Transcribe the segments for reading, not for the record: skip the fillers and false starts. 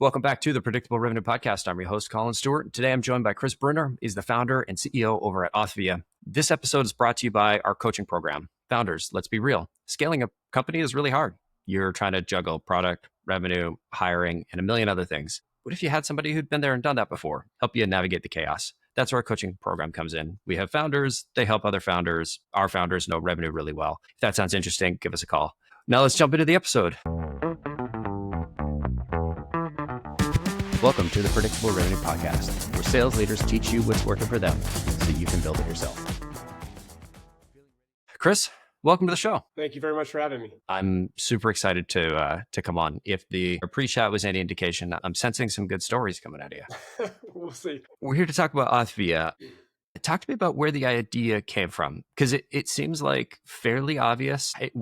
Welcome back to the Predictable Revenue Podcast. I'm your host, Collin Stewart. Today, I'm joined by Chris Brunner. He's the founder and CEO over at Authvia. This episode is brought to you by our coaching program. Founders, let's be real. Scaling a company is really hard. You're trying to juggle product, revenue, hiring, and a million other things. What if you had somebody who'd been there and done that before, help you navigate the chaos? That's where our coaching program comes in. We have founders. They help other founders. Our founders know revenue really well. If that sounds interesting, give us a call. Now let's jump into the episode. Welcome to the Predictable Revenue Podcast, where sales leaders teach you what's working for them so you can build it yourself. Chris, welcome to the show. Thank you very much for having me. I'm super excited to come on. If the pre-chat was any indication, I'm sensing some good stories coming out of you. We'll see. We're here to talk about Authvia. Talk to me about where the idea came from, because it seems like fairly obvious. It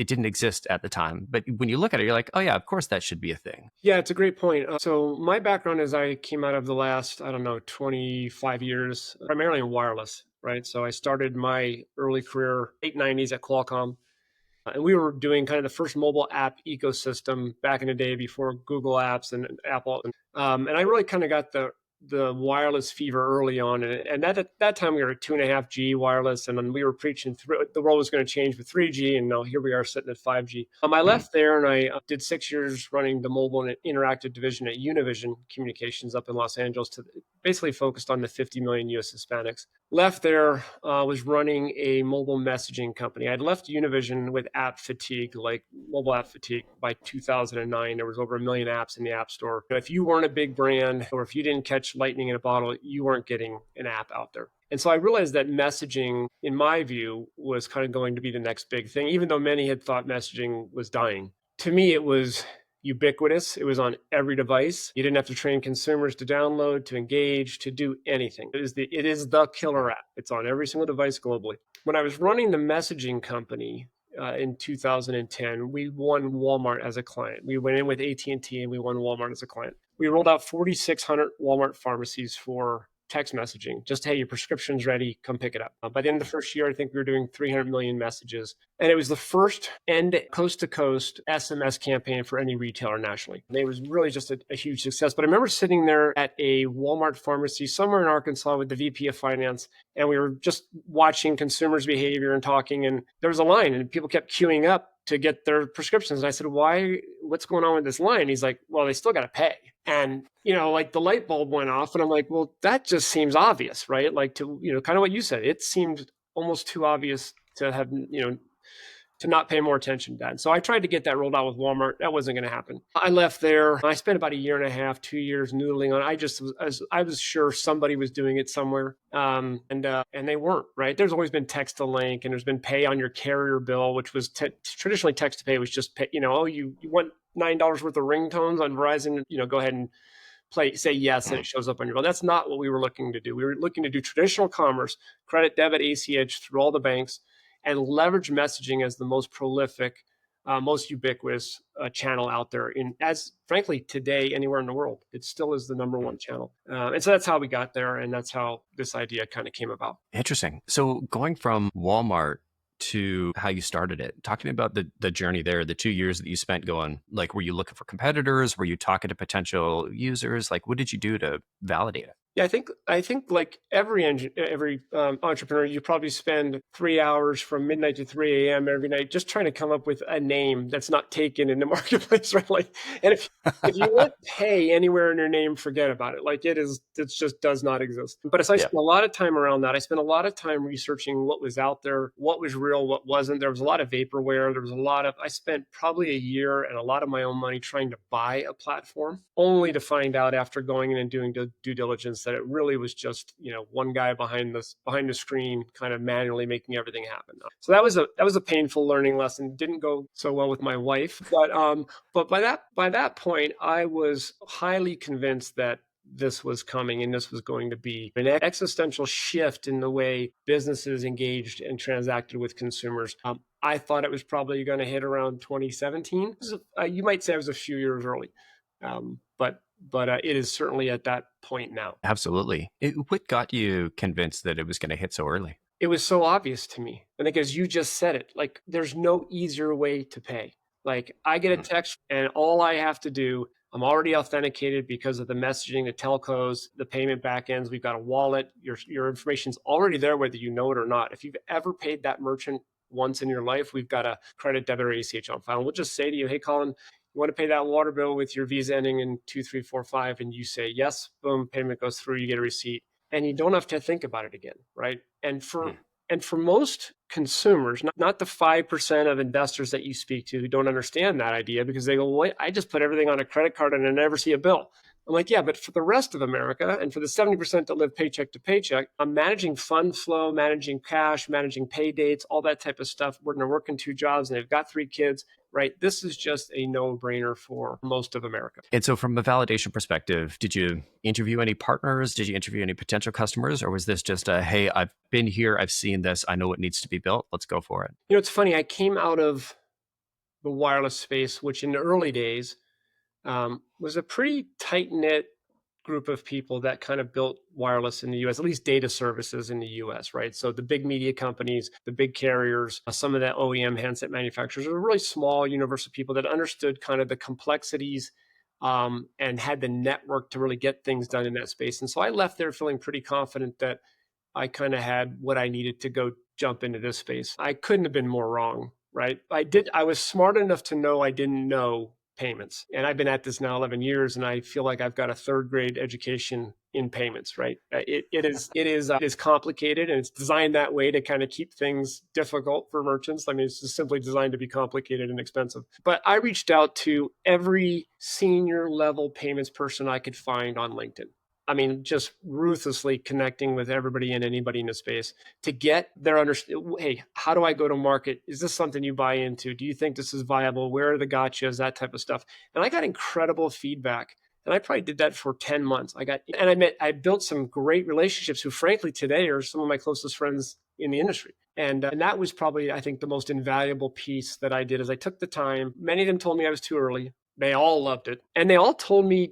didn't exist at the time, but when you look at it, you're like, oh yeah, of course that should be a thing. Yeah, it's a great point. So my background is I came out of the last, 25 years, primarily in wireless, right? So I started my early career, late 90s at Qualcomm. And we were doing kind of the first mobile app ecosystem back in the day before Google Apps and Apple. And I really kind of got the wireless fever early on. And at that time, we were at 2.5G wireless, and then we were preaching the world was going to change with 3G, and now here we are sitting at 5G. I left there, and I did 6 years running the mobile and interactive division at Univision Communications up in Los Angeles, basically focused on the 50 million U.S. Hispanics. Left there, was running a mobile messaging company. I'd left Univision with app fatigue, like mobile app fatigue. By 2009, there was over 1 million apps in the App Store. If you weren't a big brand, or if you didn't catch lightning in a bottle, you weren't getting an app out there. And so I realized that messaging, in my view, was kind of going to be the next big thing, even though many had thought messaging was dying. To me, it was ubiquitous. It was on every device. You didn't have to train consumers to download, to engage, to do anything. It is the killer app. It's on every single device globally. When I was running the messaging company in 2010, we won Walmart as a client. We went in with AT&T and we won Walmart as a client. We rolled out 4,600 Walmart pharmacies for text messaging. Just, hey, your prescription's ready, come pick it up. By the end of the first year, I think we were doing 300 million messages. And it was the first end coast-to-coast SMS campaign for any retailer nationally. And it was really just a huge success. But I remember sitting there at a Walmart pharmacy somewhere in Arkansas with the VP of finance, and we were just watching consumers' behavior and talking, and there was a line, and people kept queuing up to get their prescriptions. And I said, what's going on with this line? He's like, well, they still got to pay. And, like the light bulb went off, and I'm like, well, that just seems obvious, right? Like to, kind of what you said, it seemed almost too obvious to have, to not pay more attention to that. And so I tried to get that rolled out with Walmart. That wasn't going to happen. I left there. I spent about 1.5 years, 2 years noodling on it. I was sure somebody was doing it somewhere. And they weren't, right? There's always been text to link, and there's been pay on your carrier bill, which was traditionally text to pay was just pay, you want $9 worth of ringtones on Verizon, go ahead and say yes, and it shows up on your bill. That's not what we were looking to do. We were looking to do traditional commerce, credit, debit, ACH through all the banks, and leverage messaging as the most prolific, most ubiquitous channel out there. As frankly, today, anywhere in the world, it still is the number one channel. And so that's how we got there. And that's how this idea kind of came about. Interesting. So going from Walmart to how you started it, talk to me about the journey there, the 2 years that you spent going, like, were you looking for competitors? Were you talking to potential users? Like, what did you do to validate it? Yeah, I think like every entrepreneur, you probably spend 3 hours from midnight to 3 a.m. every night just trying to come up with a name that's not taken in the marketplace, right? Like, and if you want pay anywhere in your name, forget about it. Like it just does not exist. But as I spent a lot of time around that, I spent a lot of time researching what was out there, what was real, what wasn't. There was a lot of vaporware. I spent probably a year and a lot of my own money trying to buy a platform, only to find out after going in and doing due diligence that it really was just, one guy behind the screen kind of manually making everything happen. So that was a painful learning lesson. Didn't go so well with my wife, but by that point, I was highly convinced that this was coming and this was going to be an existential shift in the way businesses engaged and transacted with consumers. I thought it was probably going to hit around 2017. You might say I was a few years early, but it is certainly at that point now. Absolutely. What got you convinced that it was going to hit so early? It was so obvious to me. I think as you just said it, like there's no easier way to pay. Like I get a text and all I have to do I'm already authenticated because of the messaging, the telcos, the payment backends. We've got a wallet. Your information's already there, whether you know it or not. If you've ever paid that merchant once in your life, we've got a credit, debit, or ACH on file. And we'll just say to you, hey, Collin, you want to pay that water bill with your Visa ending in 2345, and you say yes, boom, payment goes through, you get a receipt, and you don't have to think about it again, right? And for most consumers, not the 5% of investors that you speak to who don't understand that idea, because they go, well, I just put everything on a credit card and I never see a bill. I'm like, yeah, but for the rest of America and for the 70% that live paycheck to paycheck, I'm managing fund flow, managing cash, managing pay dates, all that type of stuff. They're working 2 jobs and they've got 3 kids, right? This is just a no-brainer for most of America. And so from a validation perspective, did you interview any partners? Did you interview any potential customers? Or was this just a, hey, I've been here, I've seen this, I know what needs to be built, let's go for it? It's funny. I came out of the wireless space, which in the early days was a pretty tight-knit group of people that kind of built wireless in the US, at least data services in the US, right? So the big media companies, the big carriers, some of the OEM handset manufacturers are really small universe of people that understood kind of the complexities and had the network to really get things done in that space. And so I left there feeling pretty confident that I kind of had what I needed to go jump into this space. I couldn't have been more wrong, right? I was smart enough to know I didn't know payments. And I've been at this now 11 years and I feel like I've got a 3rd grade education in payments, right? It is complicated and it's designed that way to kind of keep things difficult for merchants. I mean, it's just simply designed to be complicated and expensive. But I reached out to every senior level payments person I could find on LinkedIn. I mean, just ruthlessly connecting with everybody and anybody in the space to get their understanding. Hey, how do I go to market? Is this something you buy into? Do you think this is viable? Where are the gotchas? That type of stuff. And I got incredible feedback. And I probably did that for 10 months. I built some great relationships who frankly today are some of my closest friends in the industry. And that was probably, I think, the most invaluable piece that I did is I took the time. Many of them told me I was too early. They all loved it. And they all told me,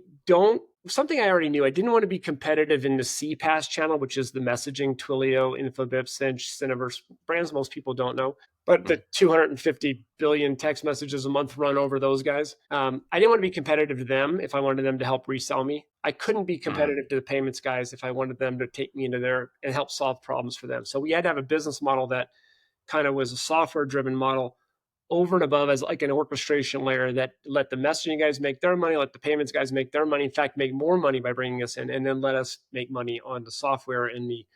something I already knew. I didn't want to be competitive in the CPaaS channel, which is the messaging, Twilio, Infobip, Cinch, Cineverse, brands most people don't know. But the 250 billion text messages a month run over those guys. I didn't want to be competitive to them if I wanted them to help resell me. I couldn't be competitive to the payments guys if I wanted them to take me into there and help solve problems for them. So we had to have a business model that kind of was a software-driven model over and above as like an orchestration layer that let the messaging guys make their money, let the payments guys make their money, in fact, make more money by bringing us in, and then let us make money on the software and the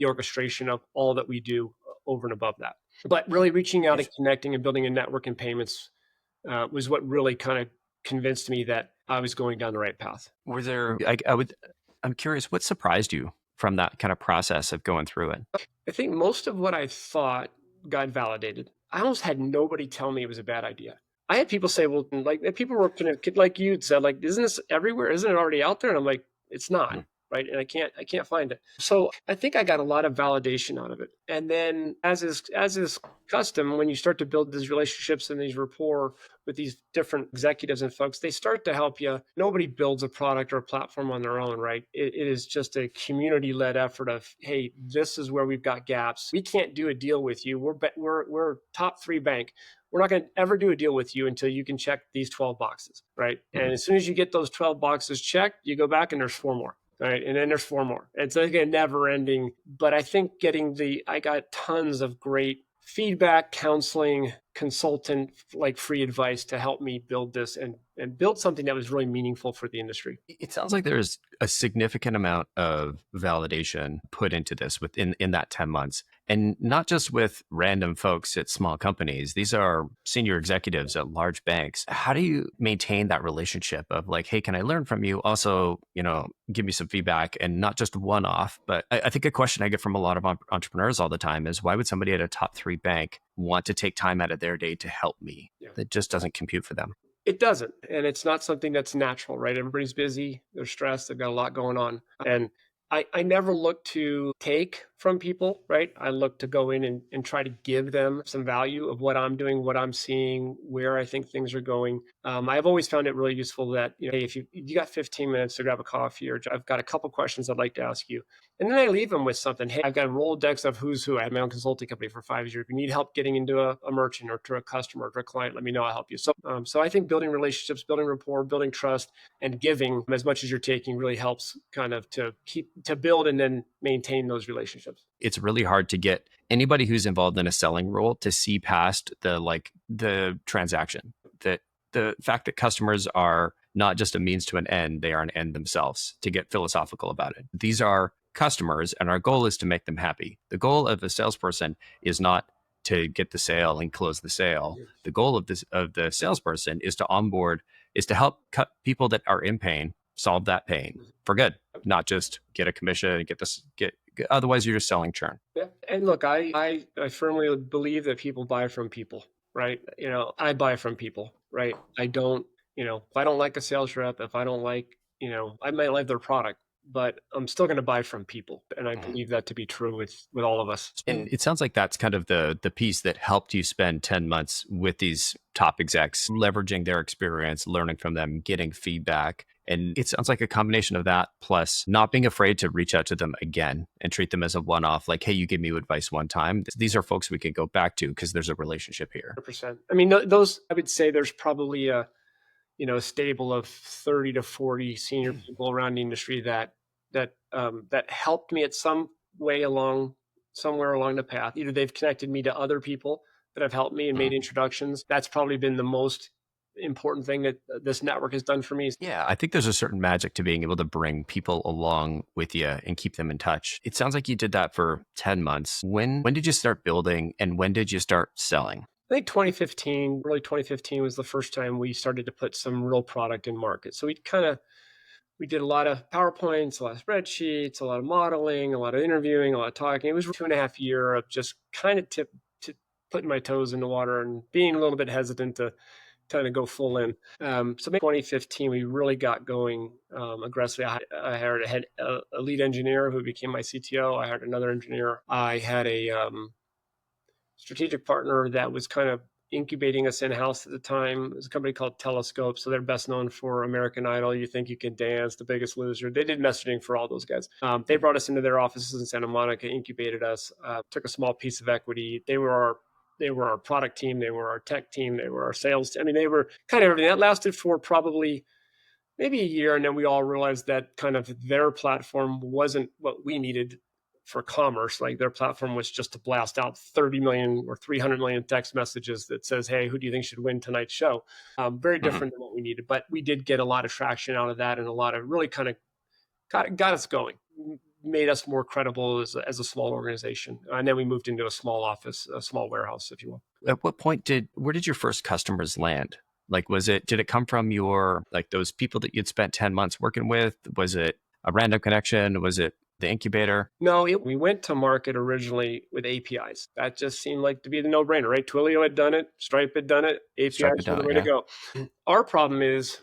orchestration of all that we do over and above that. But really reaching out and connecting and building a network in payments was what really kind of convinced me that I was going down the right path. I'm curious, what surprised you from that kind of process of going through it? I think most of what I thought got validated. I almost had nobody tell me it was a bad idea. I had people say, well, like people were like you said, like, isn't this everywhere? Isn't it already out there? And I'm like, it's not, right? And I can't find it. So I think I got a lot of validation out of it. And then as is custom, when you start to build these relationships and these rapport with these different executives and folks, they start to help you. Nobody builds a product or a platform on their own, right? It is just a community-led effort of, hey, this is where we've got gaps. We can't do a deal with you. We're top 3 bank. We're not going to ever do a deal with you until you can check these 12 boxes, right? And as soon as you get those 12 boxes checked, you go back and there's 4 more. Right. And then there's 4 more. It's like a never ending. But I think I got tons of great feedback, counseling, consultant, like free advice to help me build this and build something that was really meaningful for the industry. It sounds like there's a significant amount of validation put into this in that 10 months. And not just with random folks at small companies. These are senior executives at large banks. How do you maintain that relationship of like, hey, can I learn from you? Also, give me some feedback and not just one off. But I think a question I get from a lot of entrepreneurs all the time is, why would somebody at a top 3 bank want to take time out of their day to help me? Yeah. That just doesn't compute for them. It doesn't. And it's not something that's natural, right? Everybody's busy. They're stressed. They've got a lot going on. And I never look to take from people, right? I look to go in and try to give them some value of what I'm doing, what I'm seeing, where I think things are going. I've always found it really useful that, hey, if you got 15 minutes to grab a coffee, or I've got a couple questions I'd like to ask you. And then I leave them with something. Hey, I've got a Rolodex of who's who. I had my own consulting company for 5 years. If you need help getting into a merchant or to a customer or to a client, let me know. I'll help you. So I think building relationships, building rapport, building trust, and giving as much as you're taking really helps kind of to build and then maintain those relationships. It's really hard to get anybody who's involved in a selling role to see past the transaction. That the fact that customers are not just a means to an end, they are an end themselves, to get philosophical about it. These are customers, and our goal is to make them happy. The goal of a salesperson is not to get the sale and close the sale. The goal of the salesperson is to onboard, is to help cut people that are in pain, solve that pain for good, not just get a commission and get otherwise you're just selling churn. Yeah. And look, I firmly believe that people buy from people, right? I buy from people, right? I don't, if I don't like a sales rep, if I don't like, I might like their product, but I'm still going to buy from people. And I believe that to be true with all of us. And it sounds like that's kind of the piece that helped you spend 10 months with these top execs, leveraging their experience, learning from them, getting feedback. And it sounds like a combination of that plus not being afraid to reach out to them again and treat them as a one-off, like, hey, you gave me advice one time. These are folks we can go back to because there's a relationship here. 100%. I mean, those, I would say there's probably a stable of 30 to 40 senior people around the industry that helped me at some way somewhere along the path. Either they've connected me to other people that have helped me and made introductions. That's probably been the most important thing that this network has done for me. Yeah, I think there's a certain magic to being able to bring people along with you and keep them in touch. It sounds like you did that for 10 months. When did you start building and when did you start selling? I think 2015, early 2015 was the first time we started to put some real product in market. So we did a lot of PowerPoints, a lot of spreadsheets, a lot of modeling, a lot of interviewing, a lot of talking. It was 2.5 years of just kind of putting my toes in the water and being a little bit hesitant to kind of go full in. So maybe 2015, we really got going aggressively. I hired a lead engineer who became my CTO. I hired another engineer. I had a strategic partner that was kind of incubating us in-house at the time. It was a company called Telescope. So they're best known for American Idol, You Think You Can Dance, The Biggest Loser. They did messaging for all those guys. They brought us into their offices in Santa Monica, incubated us, took a small piece of equity. They were our product team. They were our tech team. They were our sales team. I mean, they were kind of everything. That lasted for probably maybe a year. And then we all realized that kind of their platform wasn't what we needed for commerce. Like their platform was just to blast out 30 million or 300 million text messages that says, hey, who do you think should win tonight's show? Very different than what we needed. But we did get a lot of traction out of that and a lot of really kind of got us going, made us more credible as a small organization. And then we moved into a small office, a small warehouse, if you will. At what point where did your first customers land? Like, did it come from those people that you'd spent 10 months working with? Was it a random connection? Was it the incubator? No, we went to market originally with APIs. That just seemed like to be the no-brainer, right? Twilio had done it. Stripe had done it. APIs were the way to go. Our problem is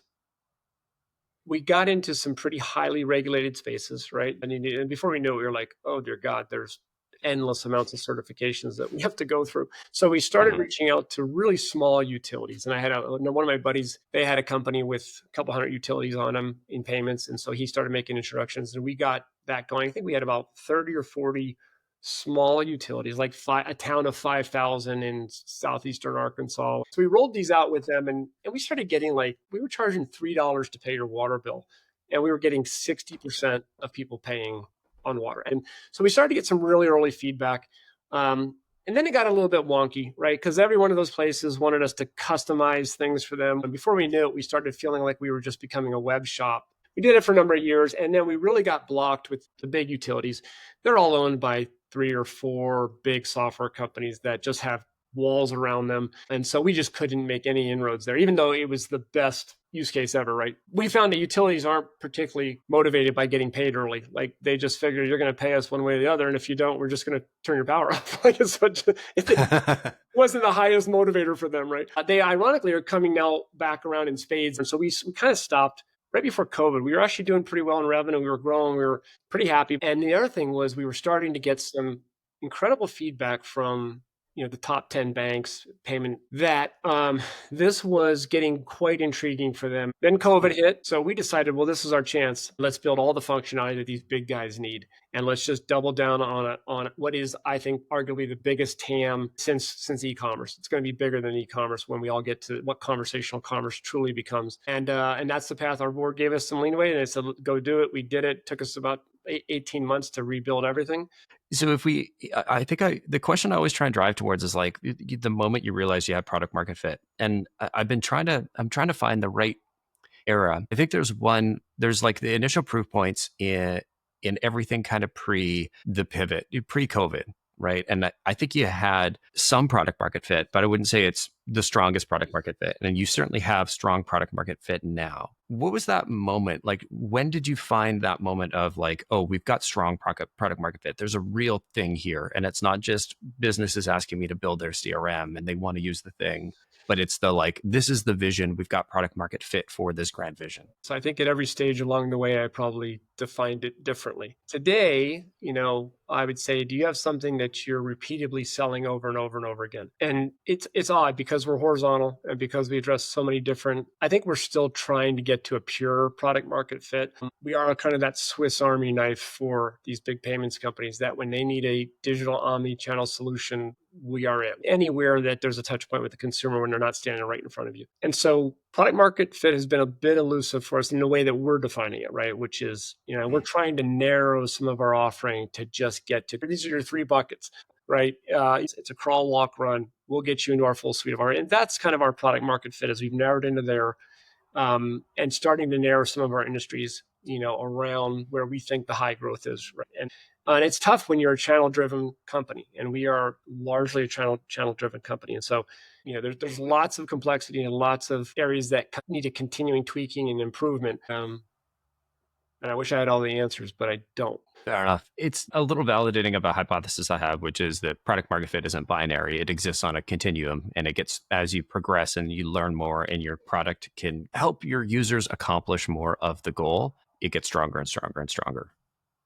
we got into some pretty highly regulated spaces, right? And before we knew it, we were like, oh, dear God, there's endless amounts of certifications that we have to go through. So we started reaching out to really small utilities. And I had one of my buddies, they had a company with a couple hundred utilities on them in payments. And so he started making introductions and we got that going. I think we had about 30 or 40 small utilities, like a town of 5,000 in southeastern Arkansas. So we rolled these out with them and we started getting we were charging $3 to pay your water bill. And we were getting 60% of people paying on water. And so we started to get some really early feedback. And then it got a little bit wonky, right? Because every one of those places wanted us to customize things for them. And before we knew it, we started feeling like we were just becoming a web shop. We did it for a number of years. And then we really got blocked with the big utilities. They're all owned by 3 or 4 big software companies that just have walls around them. And so we just couldn't make any inroads there, even though it was the best use case ever, right? We found that utilities aren't particularly motivated by getting paid early. Like they just figure you're going to pay us one way or the other. And if you don't, we're just going to turn your power off. It wasn't the highest motivator for them, right? They ironically are coming now back around in spades. And so we kind of stopped right before COVID, we were actually doing pretty well in revenue. We were growing. We were pretty happy. And the other thing was we were starting to get some incredible feedback from the top 10 banks payment that this was getting quite intriguing for them. Then COVID hit. So we decided, well, this is our chance. Let's build all the functionality that these big guys need. And let's just double down on what is, I think, arguably the biggest TAM since e-commerce. It's going to be bigger than e-commerce when we all get to what conversational commerce truly becomes. And that's the path our board gave us some leeway, and they said, go do it. We did it. It took us about 18 months to rebuild everything. So the question I always try and drive towards is like the moment you realize you have product market fit. And I'm trying to find the right era. I think there's like the initial proof points in everything kind of pre the pivot, pre-COVID, right? And I think you had some product market fit, but I wouldn't say it's the strongest product market fit. And you certainly have strong product market fit now. What was that moment? Like, when did you find that moment of like, oh, we've got strong product market fit. There's a real thing here. And it's not just businesses asking me to build their CRM and they want to use the thing, but it's the like, this is the vision. We've got product market fit for this grand vision. So I think at every stage along the way, I probably defined it differently. Today, I would say, do you have something that you're repeatedly selling over and over and over again? And it's odd because we're horizontal and because we address so many different, I think we're still trying to get to a pure product market fit. We are kind of that Swiss Army knife for these big payments companies that when they need a digital omni-channel solution, we are it. Anywhere that there's a touch point with the consumer when they're not standing right in front of you. And so product market fit has been a bit elusive for us in the way that we're defining it, right? Which is, we're trying to narrow some of our offering to just get to, these are your 3 buckets, right? It's a crawl, walk, run. We'll get you into our full suite of our, and that's kind of our product market fit as we've narrowed into there and starting to narrow some of our industries, around where we think the high growth is, right? And it's tough when you're a channel-driven company, and we are largely a channel-driven company. And so, there's lots of complexity and lots of areas that need a continuing tweaking and improvement. And I wish I had all the answers, but I don't. Fair enough. It's a little validating of a hypothesis I have, which is that product market fit isn't binary. It exists on a continuum, and it gets, as you progress and you learn more and your product can help your users accomplish more of the goal, it gets stronger and stronger and stronger.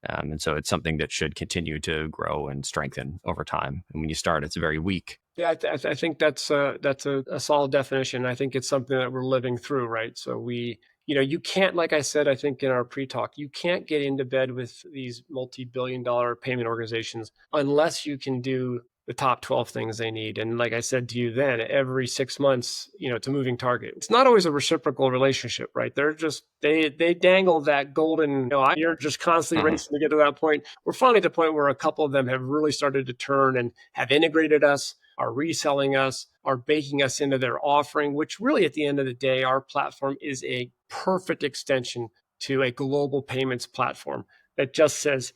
And so it's something that should continue to grow and strengthen over time. And when you start, it's very weak. Yeah, I think that's a solid definition. I think it's something that we're living through, right? So you can't, like I said, I think in our pre-talk, you can't get into bed with these multi-billion-dollar payment organizations unless you can do the top 12 things they need. And like I said to you then, every 6 months, it's a moving target. It's not always a reciprocal relationship, right? They're just, they dangle that golden, you're just constantly racing to get to that point. We're finally at the point where a couple of them have really started to turn and have integrated us, are reselling us, are baking us into their offering, which really at the end of the day, our platform is a perfect extension to a global payments platform that just says,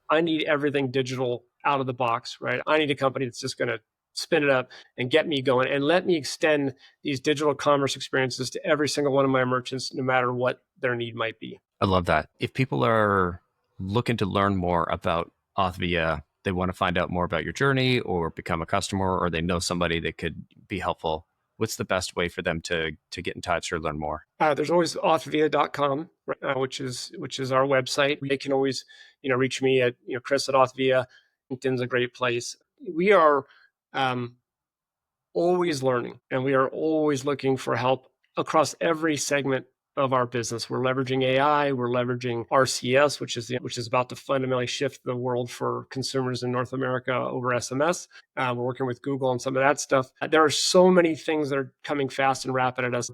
I need everything digital out of the box, right? I need a company that's just going to spin it up and get me going and let me extend these digital commerce experiences to every single one of my merchants, no matter what their need might be. I love that. If people are looking to learn more about Authvia, they want to find out more about your journey or become a customer, or they know somebody that could be helpful, what's the best way for them to get in touch or learn more? There's always authvia.com, which is our website. They can always, reach me at, Chris at Authvia. LinkedIn's a great place. We are always learning, and we are always looking for help across every segment of our business. We're leveraging AI, we're leveraging RCS, which is about to fundamentally shift the world for consumers in North America over SMS. We're working with Google on some of that stuff. There are so many things that are coming fast and rapid at us.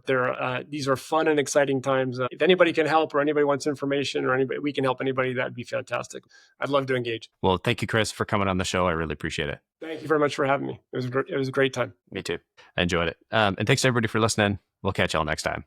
These are fun and exciting times. If anybody can help or anybody wants information or anybody, we can help anybody, that'd be fantastic. I'd love to engage. Well, thank you, Chris, for coming on the show. I really appreciate it. Thank you very much for having me. It was a great time. Me too. I enjoyed it. And thanks to everybody for listening. We'll catch y'all next time.